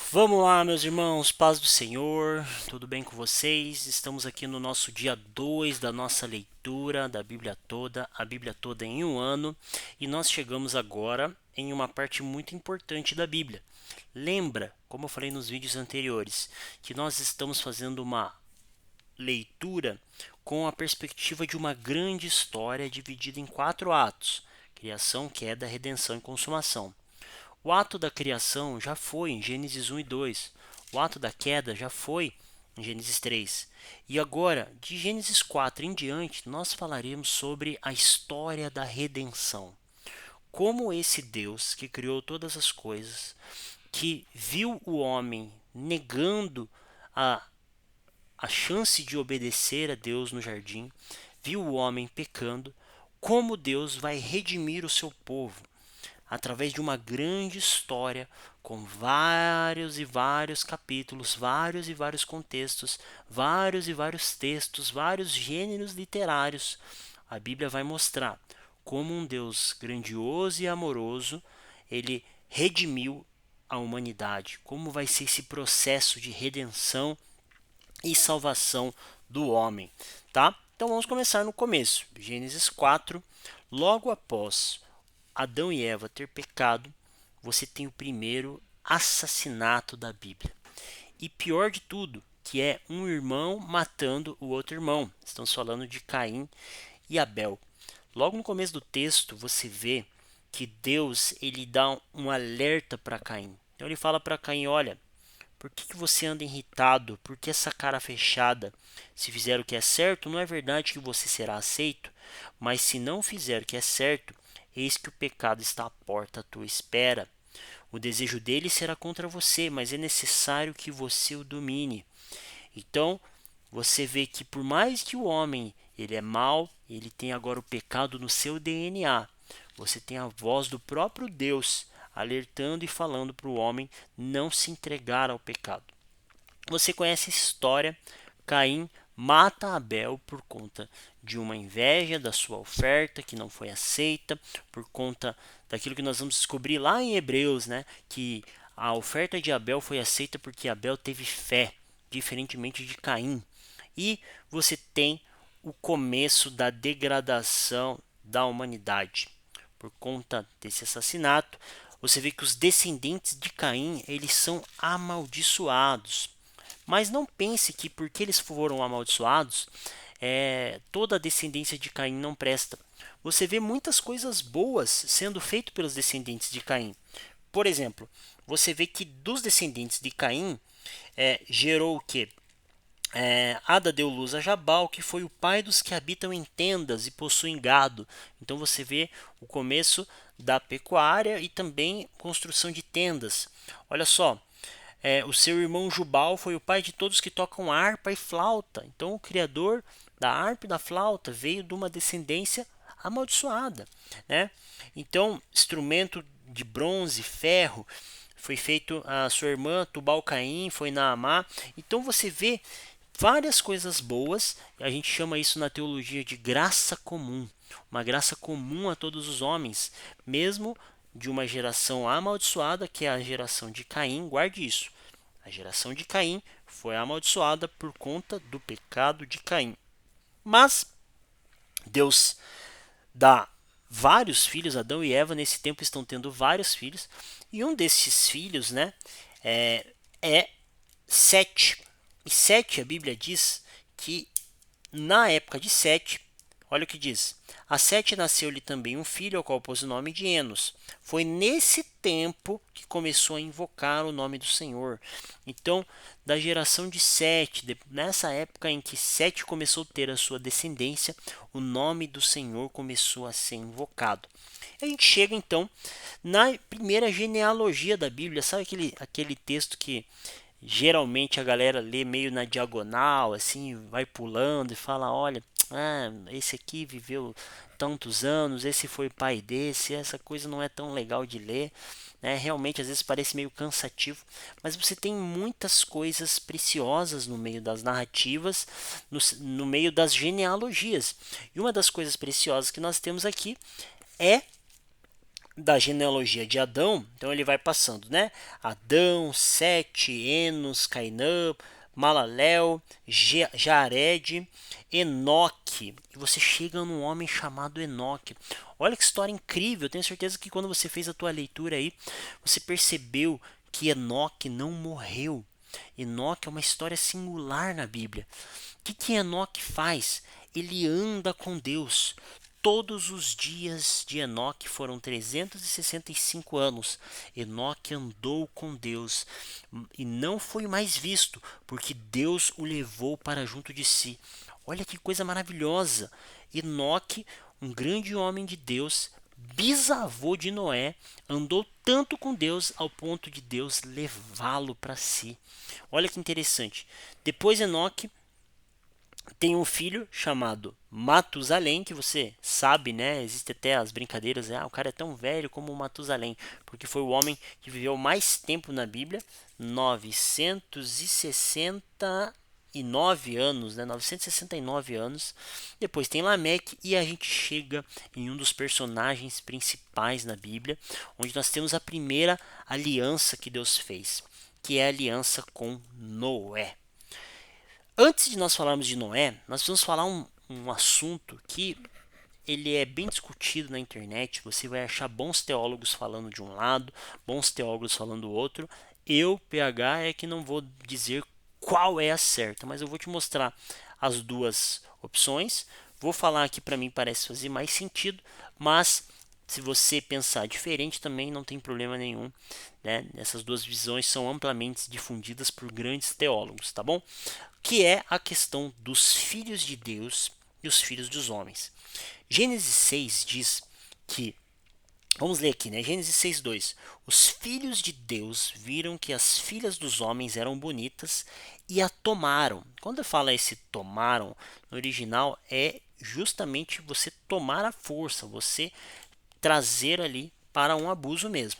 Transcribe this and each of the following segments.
Vamos lá, meus irmãos, paz do Senhor, tudo bem com vocês? Estamos aqui no nosso dia 2 da nossa leitura da Bíblia toda, a Bíblia toda em um ano, e nós chegamos agora em uma parte muito importante da Bíblia. Lembra, como eu falei nos vídeos anteriores, que nós estamos fazendo uma leitura com a perspectiva de uma grande história dividida em 4 atos: criação, queda, redenção e consumação. O ato da criação já foi em Gênesis 1 e 2. O ato da queda já foi em Gênesis 3. E agora, de Gênesis 4 em diante, nós falaremos sobre a história da redenção. Como esse Deus que criou todas as coisas, que viu o homem negando a, a chance de obedecer a Deus no jardim, viu o homem pecando, como Deus vai redimir o seu povo através de uma grande história com vários e vários capítulos, vários e vários contextos, vários e vários textos, vários gêneros literários. A Bíblia vai mostrar como um Deus grandioso e amoroso, ele redimiu a humanidade, como vai ser esse processo de redenção e salvação do homem, tá? Então vamos começar no começo. Gênesis 4, logo após Adão e Eva ter pecado, você tem o primeiro assassinato da Bíblia. E pior de tudo, que é um irmão matando o outro irmão. Estamos falando de Caim e Abel. Logo no começo do texto, você vê que Deus ele dá um alerta para Caim. Então ele fala para Caim: olha, por que você anda irritado? Por que essa cara fechada? Se fizer o que é certo, não é verdade que você será aceito, mas se não fizer o que é certo, eis que o pecado está à porta à tua espera. O desejo dele será contra você, mas é necessário que você o domine. Então, você vê que por mais que o homem ele é mau, ele tem agora o pecado no seu DNA. Você tem a voz do próprio Deus alertando e falando para o homem não se entregar ao pecado. Você conhece a história. Caim mata Abel por conta de uma inveja da sua oferta que não foi aceita, por conta daquilo que nós vamos descobrir lá em Hebreus, né? Que a oferta de Abel foi aceita porque Abel teve fé, diferentemente de Caim. E você tem o começo da degradação da humanidade. Por conta desse assassinato, você vê que os descendentes de Caim, eles são amaldiçoados. Mas não pense que porque eles foram amaldiçoados, toda a descendência de Caim não presta. Você vê muitas coisas boas sendo feitas pelos descendentes de Caim. Por exemplo, você vê que dos descendentes de Caim gerou o que? Ada deu luz a Jabal, que foi o pai dos que habitam em tendas e possuem gado. Então você vê o começo da pecuária e também construção de tendas. Olha só, o seu irmão Jubal foi o pai de todos que tocam harpa e flauta. Então o criador da harpa e da flauta veio de uma descendência amaldiçoada, né? Então, instrumento de bronze, ferro, foi feito a sua irmã Tubal-Caim, foi Naamá. Então você vê várias coisas boas, a gente chama isso na teologia de graça comum, uma graça comum a todos os homens, mesmo de uma geração amaldiçoada, que é a geração de Caim. Guarde isso, a geração de Caim foi amaldiçoada por conta do pecado de Caim. Mas Deus dá vários filhos, Adão e Eva nesse tempo estão tendo vários filhos, e um desses filhos, né, é Sete. E Sete, a Bíblia diz que na época de Sete, olha o que diz: a Sete nasceu-lhe também um filho, ao qual pôs o nome de Enos. Foi nesse tempo que começou a invocar o nome do Senhor. Então, da geração de Sete, nessa época em que Sete começou a ter a sua descendência, o nome do Senhor começou a ser invocado. A gente chega então na primeira genealogia da Bíblia. Sabe aquele texto que geralmente a galera lê meio na diagonal, assim, vai pulando e fala: olha, esse aqui viveu tantos anos, esse foi pai desse, essa coisa não é tão legal de ler, né? Realmente às vezes parece meio cansativo, mas você tem muitas coisas preciosas no meio das narrativas, no meio das genealogias. E uma das coisas preciosas que nós temos aqui é da genealogia de Adão, então ele vai passando, né? Adão, Sete, Enos, Cainã, Malalel, Jared, Enoque. E você chega num homem chamado Enoque. Olha que história incrível. Eu tenho certeza que quando você fez a tua leitura aí, você percebeu que Enoque não morreu. Enoque é uma história singular na Bíblia. O que Enoque faz? Ele anda com Deus. Todos os dias de Enoque foram 365 anos. Enoque andou com Deus e não foi mais visto, porque Deus o levou para junto de si. Olha que coisa maravilhosa! Enoque, um grande homem de Deus, bisavô de Noé, andou tanto com Deus ao ponto de Deus levá-lo para si. Olha que interessante. Depois Enoque tem um filho chamado Matusalém, que você sabe, né? Existe até as brincadeiras, o cara é tão velho como Matusalém, porque foi o homem que viveu mais tempo na Bíblia, 969 anos, né? 969 anos. Depois tem Lameque e a gente chega em um dos personagens principais na Bíblia, onde nós temos a primeira aliança que Deus fez, que é a aliança com Noé. Antes de nós falarmos de Noé, nós vamos falar um assunto que ele é bem discutido na internet. Você vai achar bons teólogos falando de um lado, bons teólogos falando do outro. Eu, PH, é que não vou dizer qual é a certa, mas eu vou te mostrar as duas opções. Vou falar que para mim parece fazer mais sentido, mas se você pensar diferente também não tem problema nenhum, né? Essas duas visões são amplamente difundidas por grandes teólogos, tá bom? Que é a questão dos filhos de Deus e os filhos dos homens. Gênesis 6 diz que, vamos ler aqui, né? Gênesis 6:2. Os filhos de Deus viram que as filhas dos homens eram bonitas e a tomaram. Quando fala esse tomaram, no original é justamente você tomar a força, você trazer ali para um abuso mesmo.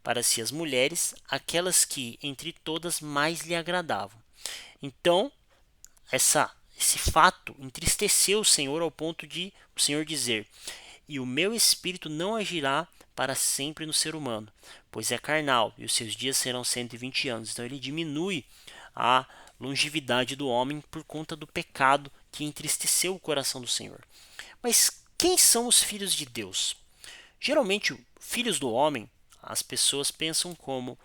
Para si as mulheres, aquelas que entre todas mais lhe agradavam. Então, esse fato entristeceu o Senhor ao ponto de o Senhor dizer: E o meu espírito não agirá para sempre no ser humano, pois é carnal, e os seus dias serão 120 anos. Então ele diminui a longevidade do homem por conta do pecado que entristeceu o coração do Senhor. Mas quem são os filhos de Deus? Geralmente, filhos do homem, as pessoas pensam como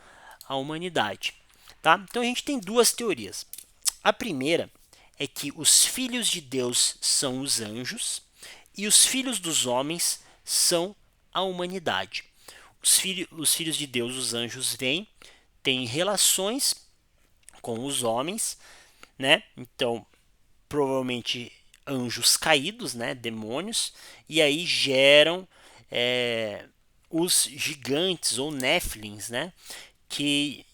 a humanidade. Tá? Então a gente tem duas teorias. A primeira é que os filhos de Deus são os anjos e os filhos dos homens são a humanidade. Os filhos de Deus, os anjos, vêm, têm relações com os homens, né? Então, provavelmente anjos caídos, né? Demônios, e aí geram os gigantes ou néfilins, né? Que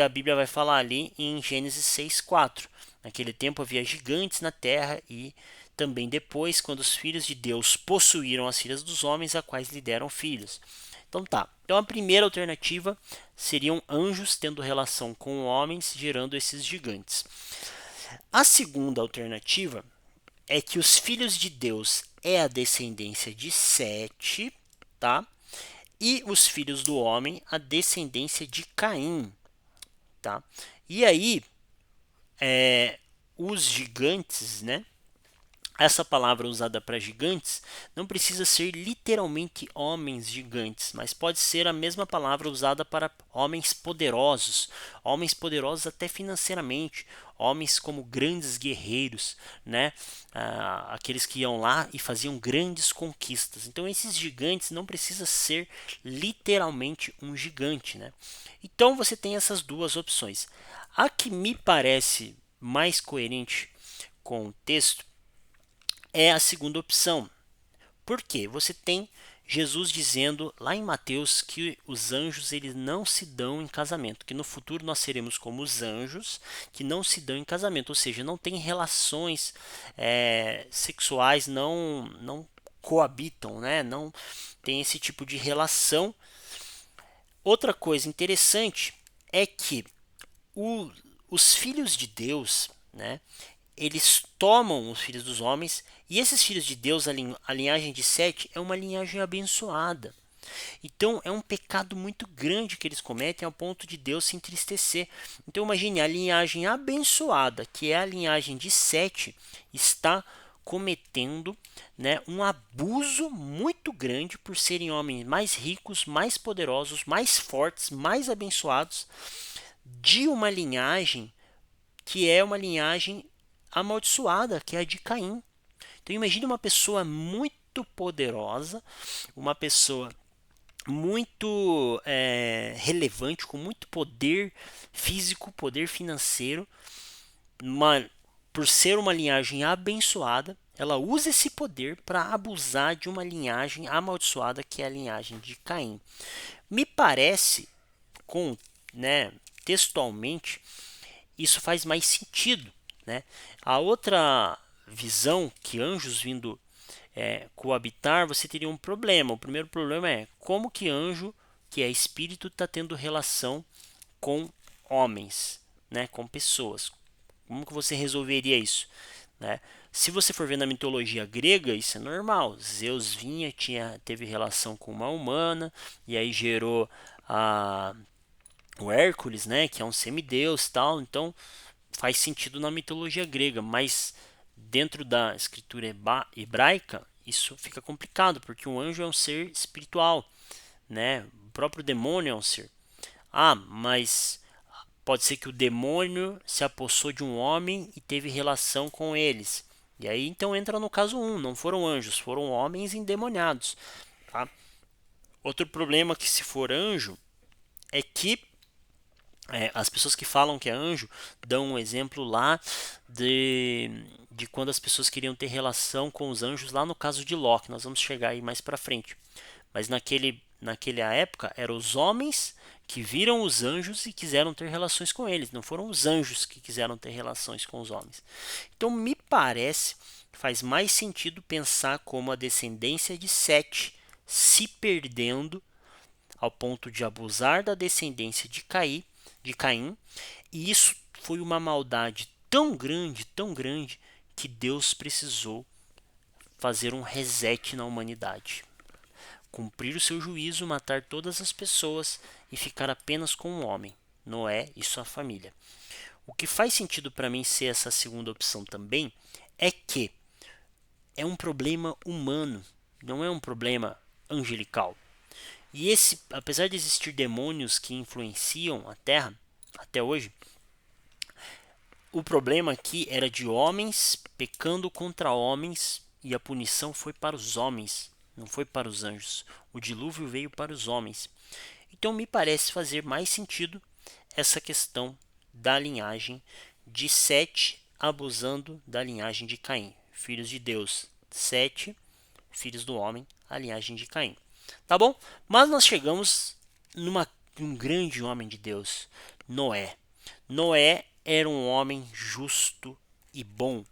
a Bíblia vai falar ali em Gênesis 6:4. Naquele tempo havia gigantes na terra e também depois, quando os filhos de Deus possuíram as filhas dos homens, a quais lhe deram filhos. Então tá. Então a primeira alternativa seriam anjos tendo relação com homens, gerando esses gigantes. A segunda alternativa é que os filhos de Deus é a descendência de Sete, tá? E os filhos do homem a descendência de Caim, tá? E aí, os gigantes, né? Essa palavra usada para gigantes não precisa ser literalmente homens gigantes, mas pode ser a mesma palavra usada para homens poderosos até financeiramente, homens como grandes guerreiros, né? Aqueles que iam lá e faziam grandes conquistas. Então esses gigantes não precisa ser literalmente um gigante, né? Então você tem essas duas opções. A que me parece mais coerente com o texto é a segunda opção. Por quê? Você tem Jesus dizendo lá em Mateus que os anjos eles não se dão em casamento, que no futuro nós seremos como os anjos que não se dão em casamento, ou seja, não tem relações sexuais, não coabitam, né? Não tem esse tipo de relação. Outra coisa interessante é que os filhos de Deus, né? Eles tomam os filhos dos homens, e esses filhos de Deus, a linhagem de Sete, é uma linhagem abençoada. Então é um pecado muito grande que eles cometem ao ponto de Deus se entristecer. Então imagine a linhagem abençoada, que é a linhagem de Sete, está cometendo, né, um abuso muito grande por serem homens mais ricos, mais poderosos, mais fortes, mais abençoados, de uma linhagem que é uma linhagem amaldiçoada, que é a de Caim. Então imagine uma pessoa muito poderosa, uma pessoa muito relevante, com muito poder físico, poder financeiro, por ser uma linhagem abençoada, ela usa esse poder para abusar de uma linhagem amaldiçoada, que é a linhagem de Caim. Me parece, com, né, textualmente, isso faz mais sentido, né? A outra visão, que anjos vindo coabitar, você teria um problema. O primeiro problema é como que anjo, que é espírito, está tendo relação com homens, né, com pessoas. Como que você resolveria isso, né? Se você for ver na mitologia grega, isso é normal. Zeus vinha, teve relação com uma humana e aí gerou a, o Hércules, né, que é um semideus, tal. Então faz sentido na mitologia grega, mas dentro da escritura hebraica isso fica complicado, porque um anjo é um ser espiritual, né? O próprio demônio é um ser. Ah, mas pode ser que o demônio se apossou de um homem e teve relação com eles. E aí então entra no caso 1, não foram anjos, foram homens endemoniados. Tá? Outro problema que se for anjo é que as pessoas que falam que é anjo dão um exemplo lá de quando as pessoas queriam ter relação com os anjos lá no caso de Ló, que nós vamos chegar aí mais para frente. Mas naquela época eram os homens que viram os anjos e quiseram ter relações com eles, não foram os anjos que quiseram ter relações com os homens. Então me parece que faz mais sentido pensar como a descendência de Sete se perdendo ao ponto de abusar da descendência de Caim, e isso foi uma maldade tão grande, que Deus precisou fazer um reset na humanidade. Cumprir o seu juízo, matar todas as pessoas e ficar apenas com um homem, Noé e sua família. O que faz sentido para mim ser essa segunda opção também é que é um problema humano, não é um problema angelical. E esse, apesar de existir demônios que influenciam a Terra até hoje, o problema aqui era de homens pecando contra homens e a punição foi para os homens, não foi para os anjos. O dilúvio veio para os homens. Então me parece fazer mais sentido essa questão da linhagem de Sete abusando da linhagem de Caim. Filhos de Deus, Sete, filhos do homem, a linhagem de Caim. Tá bom? Mas nós chegamos num grande homem de Deus, Noé. Noé era um homem justo e bom.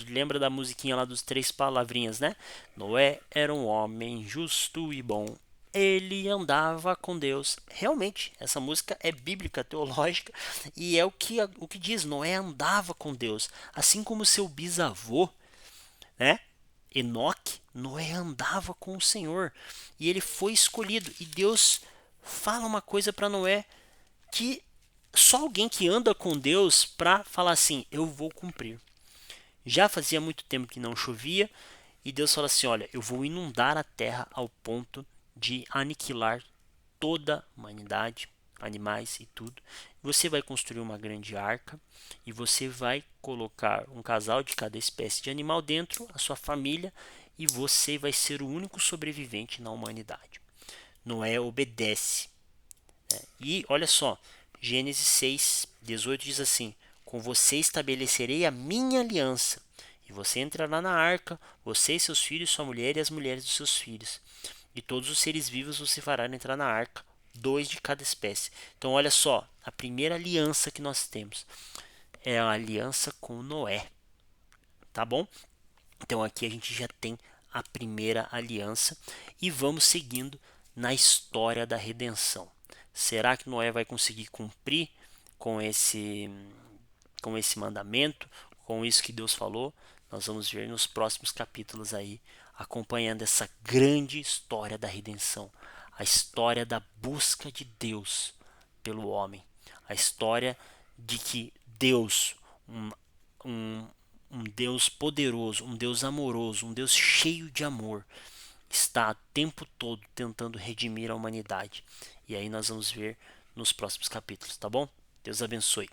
Lembra da musiquinha lá dos três palavrinhas, né? Noé era um homem justo e bom. Ele andava com Deus. Realmente, essa música é bíblica, teológica, e é o que diz: Noé andava com Deus, assim como seu bisavô, né? Enoque, Noé andava com o Senhor e ele foi escolhido. E Deus fala uma coisa para Noé que só alguém que anda com Deus para falar assim: eu vou cumprir. Já fazia muito tempo que não chovia e Deus fala assim: olha, eu vou inundar a terra ao ponto de aniquilar toda a humanidade, animais e tudo. Você vai construir uma grande arca e você vai colocar um casal de cada espécie de animal dentro, a sua família, e você vai ser o único sobrevivente na humanidade. Noé obedece. E olha só, Gênesis 6:18 diz assim: com você estabelecerei a minha aliança, e você entrará na arca, você e seus filhos, sua mulher e as mulheres dos seus filhos. E todos os seres vivos você fará entrar na arca, 2 de cada espécie. Então, olha só, a primeira aliança que nós temos é a aliança com Noé, tá bom? Então, aqui a gente já tem a primeira aliança e vamos seguindo na história da redenção. Será que Noé vai conseguir cumprir com esse mandamento, com isso que Deus falou? Nós vamos ver nos próximos capítulos aí, acompanhando essa grande história da redenção. a história da busca de Deus pelo homem, a história de que Deus, um, um, um Deus poderoso, um Deus amoroso, um Deus cheio de amor, está o tempo todo tentando redimir a humanidade. E aí nós vamos ver nos próximos capítulos, tá bom? Deus abençoe.